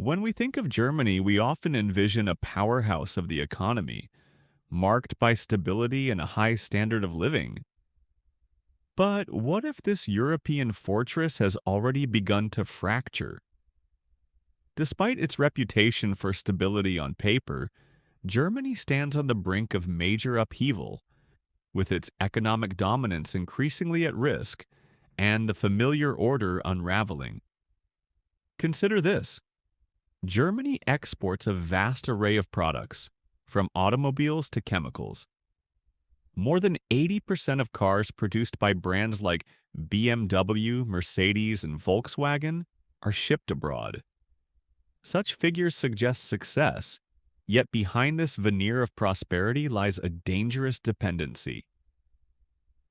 When we think of Germany, we often envision a powerhouse of the economy, marked by stability and a high standard of living. But what if this European fortress has already begun to fracture? Despite its reputation for stability on paper, Germany stands on the brink of major upheaval, with its economic dominance increasingly at risk and the familiar order unraveling. Consider this: Germany exports a vast array of products, from automobiles to chemicals. More than 80% of cars produced by brands like BMW, Mercedes, and Volkswagen are shipped abroad. Such figures suggest success, yet behind this veneer of prosperity lies a dangerous dependency.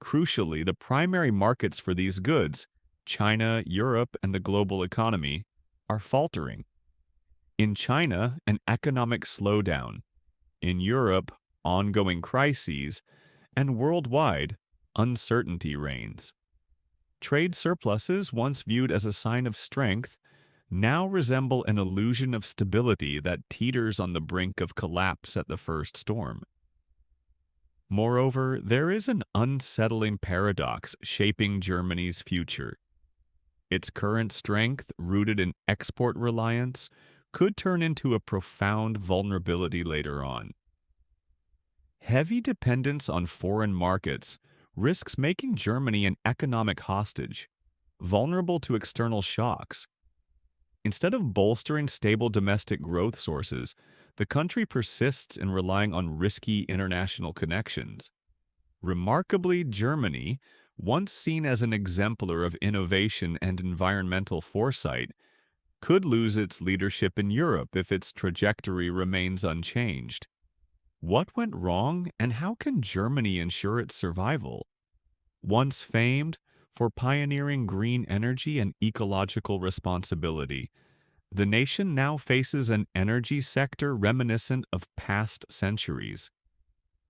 Crucially, the primary markets for these goods, China, Europe, and the global economy, are faltering. In China, an economic slowdown. In Europe, ongoing crises. And worldwide, uncertainty reigns. Trade surpluses, once viewed as a sign of strength, now resemble an illusion of stability that teeters on the brink of collapse at the first storm. Moreover, there is an unsettling paradox shaping Germany's future. Its current strength, rooted in export reliance, could turn into a profound vulnerability later on. Heavy dependence on foreign markets risks making Germany an economic hostage, vulnerable to external shocks. Instead of bolstering stable domestic growth sources, the country persists in relying on risky international connections. Remarkably, Germany, once seen as an exemplar of innovation and environmental foresight, could lose its leadership in Europe if its trajectory remains unchanged. What went wrong, and how can Germany ensure its survival? Once famed for pioneering green energy and ecological responsibility, the nation now faces an energy sector reminiscent of past centuries.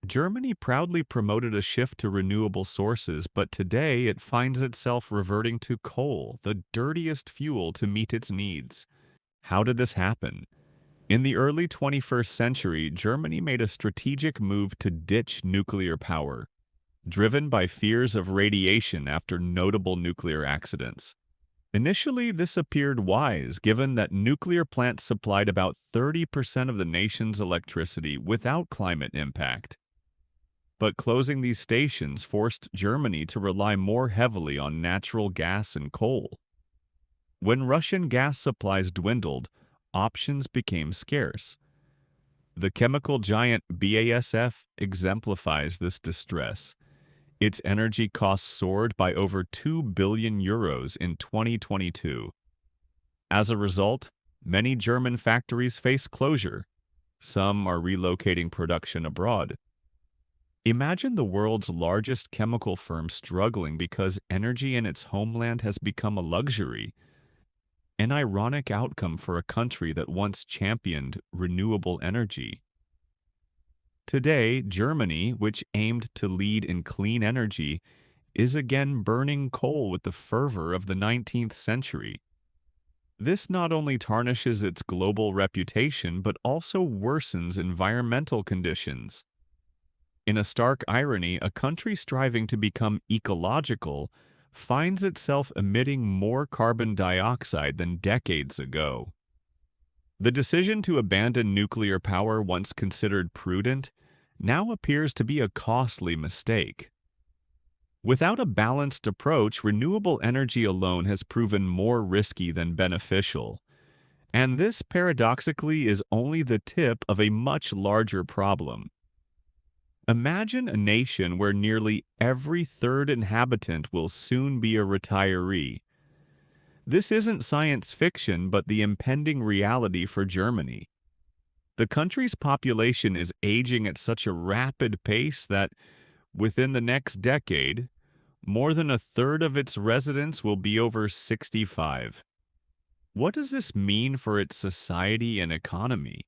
Germany proudly promoted a shift to renewable sources, but today it finds itself reverting to coal, the dirtiest fuel, to meet its needs. How did this happen? In the early 21st century, Germany made a strategic move to ditch nuclear power, driven by fears of radiation after notable nuclear accidents. Initially, this appeared wise, given that nuclear plants supplied about 30% of the nation's electricity without climate impact. But closing these stations forced Germany to rely more heavily on natural gas and coal. When Russian gas supplies dwindled, options became scarce. The chemical giant BASF exemplifies this distress. Its energy costs soared by over 2 billion euros in 2022. As a result, many German factories face closure. Some are relocating production abroad. Imagine the world's largest chemical firm struggling because energy in its homeland has become a luxury. An ironic outcome for a country that once championed renewable energy. Today, Germany, which aimed to lead in clean energy, is again burning coal with the fervor of the 19th century. This not only tarnishes its global reputation, but also worsens environmental conditions. In a stark irony, a country striving to become ecological finds itself emitting more carbon dioxide than decades ago. The decision to abandon nuclear power, once considered prudent, now appears to be a costly mistake. Without a balanced approach, renewable energy alone has proven more risky than beneficial. And this, paradoxically, is only the tip of a much larger problem. Imagine a nation where nearly every third inhabitant will soon be a retiree. This isn't science fiction, but the impending reality for Germany. The country's population is aging at such a rapid pace that, within the next decade, more than a third of its residents will be over 65. What does this mean for its society and economy?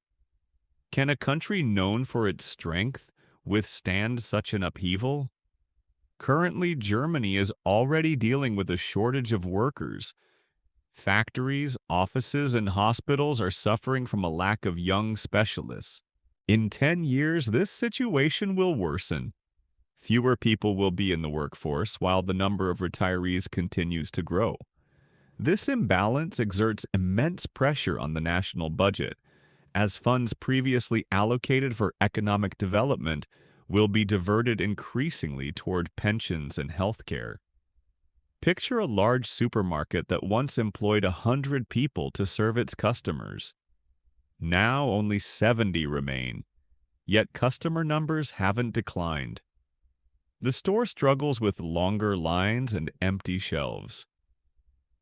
Can a country known for its strength withstand such an upheaval? Currently, Germany is already dealing with a shortage of workers, Factories, offices, and hospitals are suffering from a lack of young specialists. In 10 years, this situation will worsen. Fewer people will be in the workforce while the number of retirees continues to grow. This imbalance exerts immense pressure on the national budget, as funds previously allocated for economic development will be diverted increasingly toward pensions and healthcare. Picture a large supermarket that once employed 100 people to serve its customers. Now only 70 remain, yet customer numbers haven't declined. The store struggles with longer lines and empty shelves.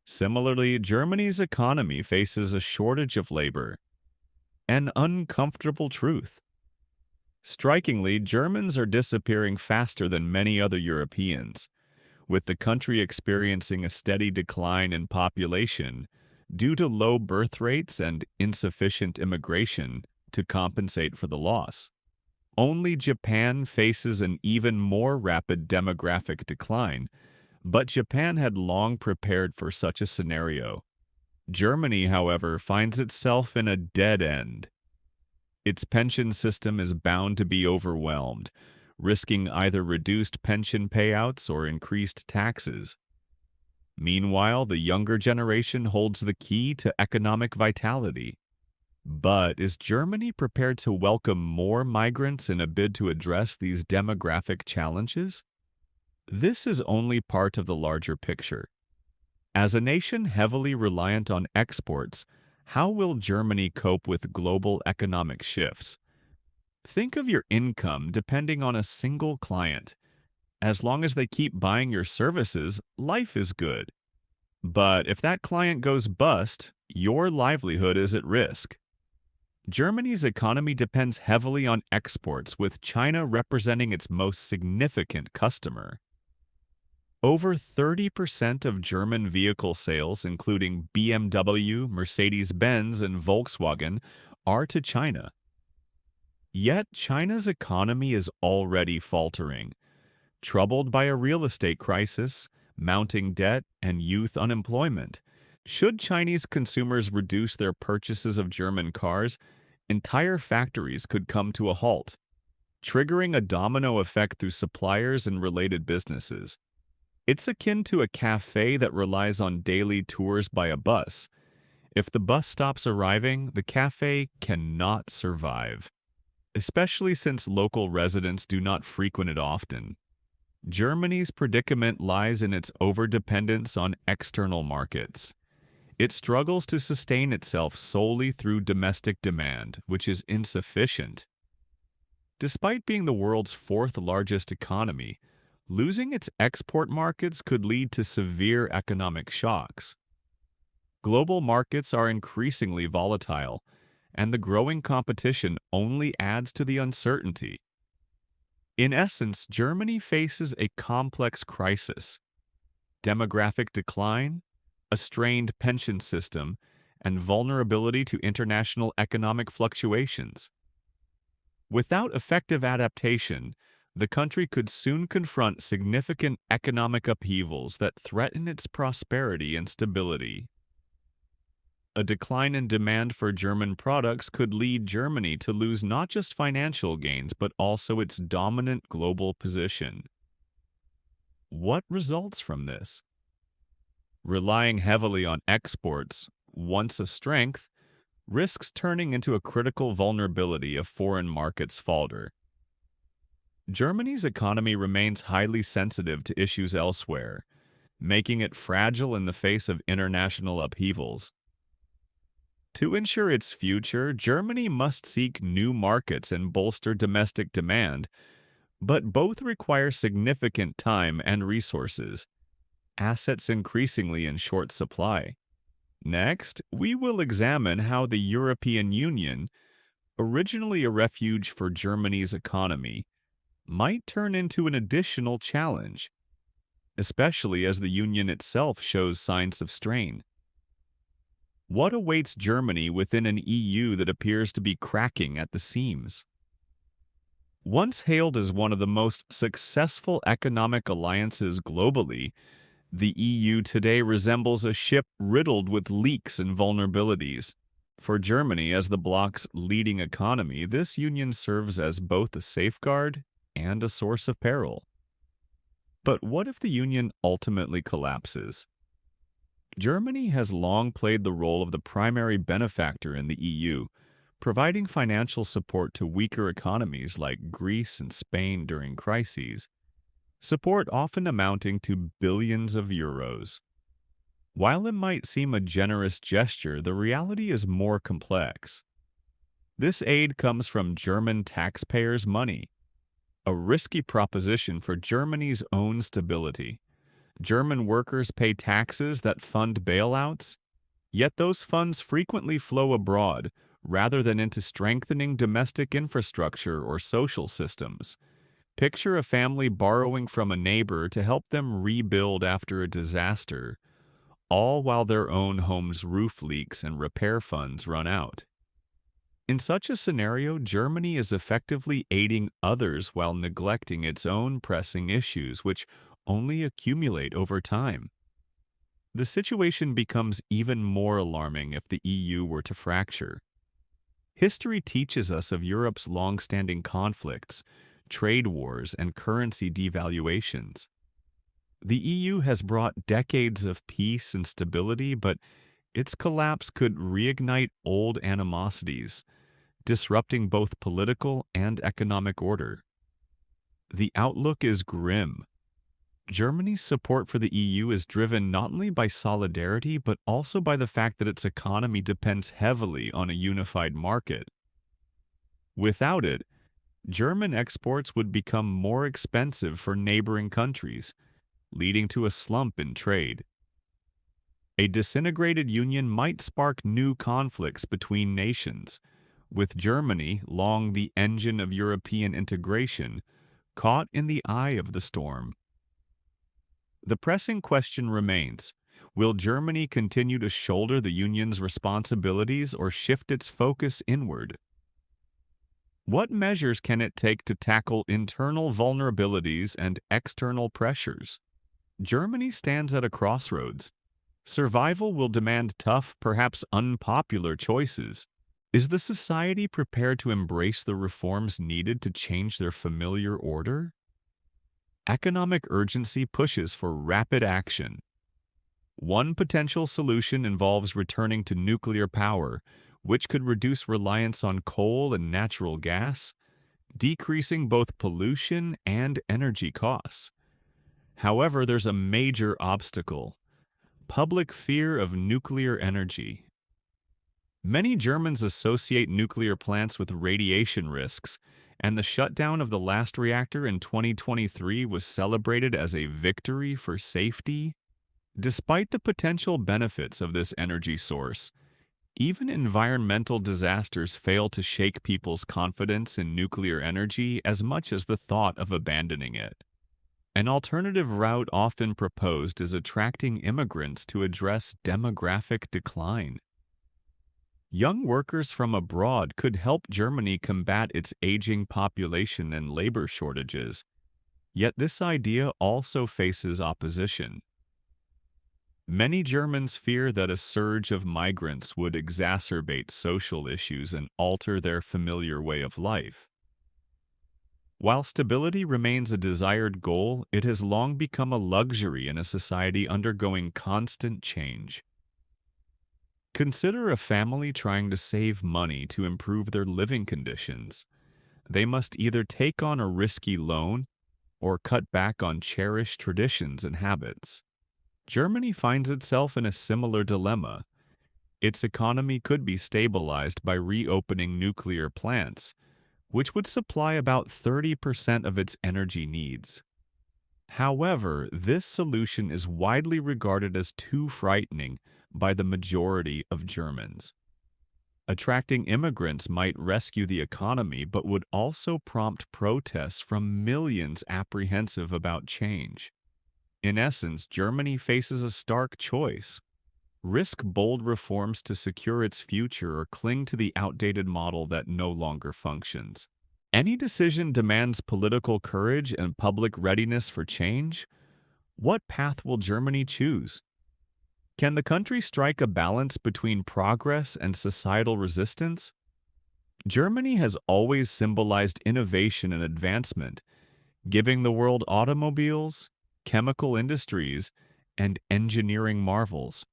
Similarly, Germany's economy faces a shortage of labor, an uncomfortable truth. Strikingly, Germans are disappearing faster than many other Europeans, with the country experiencing a steady decline in population due to low birth rates and insufficient immigration to compensate for the loss. Only Japan faces an even more rapid demographic decline, but Japan had long prepared for such a scenario. Germany, however, finds itself in a dead end. Its pension system is bound to be overwhelmed, risking either reduced pension payouts or increased taxes. Meanwhile, the younger generation holds the key to economic vitality. But is Germany prepared to welcome more migrants in a bid to address these demographic challenges? This is only part of the larger picture. As a nation heavily reliant on exports, how will Germany cope with global economic shifts? Think of your income depending on a single client. As long as they keep buying your services, life is good. But if that client goes bust, your livelihood is at risk. Germany's economy depends heavily on exports, with China representing its most significant customer. Over 30% of German vehicle sales, including BMW, Mercedes-Benz, and Volkswagen, are to China. Yet China's economy is already faltering, troubled by a real estate crisis, mounting debt, and youth unemployment. Should Chinese consumers reduce their purchases of German cars, entire factories could come to a halt, triggering a domino effect through suppliers and related businesses. It's akin to a cafe that relies on daily tours by a bus. If the bus stops arriving, the cafe cannot survive, especially since local residents do not frequent it often. Germany's predicament lies in its overdependence on external markets. It struggles to sustain itself solely through domestic demand, which is insufficient. Despite being the world's fourth largest economy, losing its export markets could lead to severe economic shocks. Global markets are increasingly volatile, and the growing competition only adds to the uncertainty. In essence, Germany faces a complex crisis: demographic decline, a strained pension system, and vulnerability to international economic fluctuations. Without effective adaptation, the country could soon confront significant economic upheavals that threaten its prosperity and stability. A decline in demand for German products could lead Germany to lose not just financial gains, but also its dominant global position. What results from this? Relying heavily on exports, once a strength, risks turning into a critical vulnerability if foreign markets falter. Germany's economy remains highly sensitive to issues elsewhere, making it fragile in the face of international upheavals. To ensure its future, Germany must seek new markets and bolster domestic demand, but both require significant time and resources, assets increasingly in short supply. Next, we will examine how the European Union, originally a refuge for Germany's economy, might turn into an additional challenge, especially as the Union itself shows signs of strain. What awaits Germany within an EU that appears to be cracking at the seams? Once hailed as one of the most successful economic alliances globally, The EU today resembles a ship riddled with leaks and vulnerabilities. For Germany, as the bloc's leading economy, this union serves as both a safeguard and a source of peril. But what if the union ultimately collapses? Germany has long played the role of the primary benefactor in the EU, providing financial support to weaker economies like Greece and Spain during crises, support often amounting to billions of euros. While it might seem a generous gesture, the reality is more complex. This aid comes from German taxpayers' money, a risky proposition for Germany's own stability. German workers pay taxes that fund bailouts, yet those funds frequently flow abroad rather than into strengthening domestic infrastructure or social systems. Picture a family borrowing from a neighbor to help them rebuild after a disaster, all while their own home's roof leaks and repair funds run out. In such a scenario, Germany is effectively aiding others while neglecting its own pressing issues, which only accumulate over time. The situation becomes even more alarming if the EU were to fracture. History teaches us of Europe's long-standing conflicts, trade wars, and currency devaluations. The EU has brought decades of peace and stability, but its collapse could reignite old animosities, disrupting both political and economic order. The outlook is grim. Germany's support for the EU is driven not only by solidarity, but also by the fact that its economy depends heavily on a unified market. Without it, German exports would become more expensive for neighboring countries, leading to a slump in trade. A disintegrated union might spark new conflicts between nations, with Germany, long the engine of European integration, caught in the eye of the storm. The pressing question remains, will Germany continue to shoulder the union's responsibilities or shift its focus inward? What measures can it take to tackle internal vulnerabilities and external pressures? Germany stands at a crossroads. Survival will demand tough, perhaps unpopular choices. Is the society prepared to embrace the reforms needed to change their familiar order? Economic urgency pushes for rapid action. One potential solution involves returning to nuclear power, which could reduce reliance on coal and natural gas, decreasing both pollution and energy costs. However, there's a major obstacle: public fear of nuclear energy. Many Germans associate nuclear plants with radiation risks, and the shutdown of the last reactor in 2023 was celebrated as a victory for safety. Despite the potential benefits of this energy source, even environmental disasters fail to shake people's confidence in nuclear energy as much as the thought of abandoning it. An alternative route often proposed is attracting immigrants to address demographic decline. Young workers from abroad could help Germany combat its aging population and labor shortages, yet this idea also faces opposition. Many Germans fear that a surge of migrants would exacerbate social issues and alter their familiar way of life. While stability remains a desired goal, it has long become a luxury in a society undergoing constant change. Consider a family trying to save money to improve their living conditions. They must either take on a risky loan or cut back on cherished traditions and habits. Germany finds itself in a similar dilemma. Its economy could be stabilized by reopening nuclear plants, which would supply about 30% of its energy needs. However, this solution is widely regarded as too frightening by the majority of Germans. Attracting immigrants might rescue the economy, but would also prompt protests from millions apprehensive about change. In essence, Germany faces a stark choice: risk bold reforms to secure its future or cling to the outdated model that no longer functions. Any decision demands political courage and public readiness for change, What path will Germany choose? Can the country strike a balance between progress and societal resistance? Germany has always symbolized innovation and advancement, giving the world automobiles, chemical industries, and engineering marvels.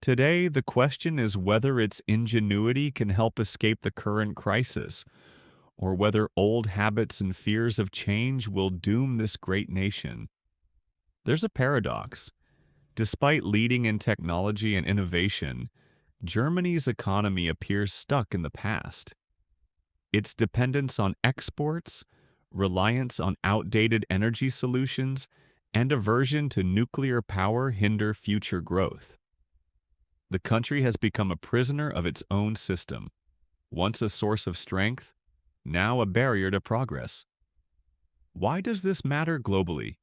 Today, the question is whether its ingenuity can help escape the current crisis, or whether old habits and fears of change will doom this great nation. There's a paradox. Despite leading in technology and innovation, Germany's economy appears stuck in the past. Its dependence on exports, reliance on outdated energy solutions, and aversion to nuclear power hinder future growth. The country has become a prisoner of its own system, once a source of strength, now a barrier to progress. Why does this matter globally?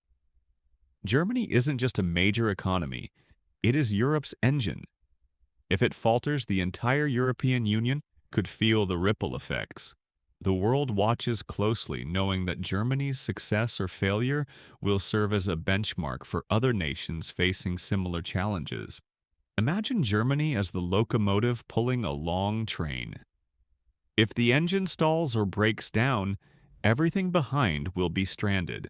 Germany isn't just a major economy, it is Europe's engine. If it falters, the entire European Union could feel the ripple effects. The world watches closely, knowing that Germany's success or failure will serve as a benchmark for other nations facing similar challenges. Imagine Germany as the locomotive pulling a long train. If the engine stalls or breaks down, everything behind will be stranded.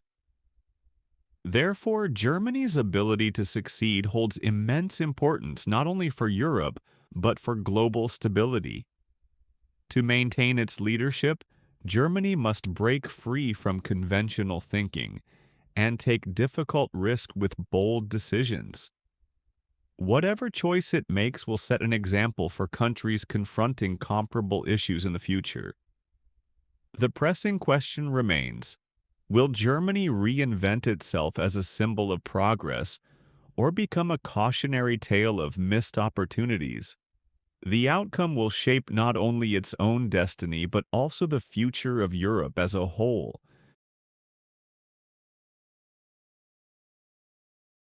Therefore, Germany's ability to succeed holds immense importance not only for Europe, but for global stability. To maintain its leadership, Germany must break free from conventional thinking and take difficult risks with bold decisions. Whatever choice it makes will set an example for countries confronting comparable issues in the future. The pressing question remains, will Germany reinvent itself as a symbol of progress or become a cautionary tale of missed opportunities? The outcome will shape not only its own destiny but also the future of Europe as a whole.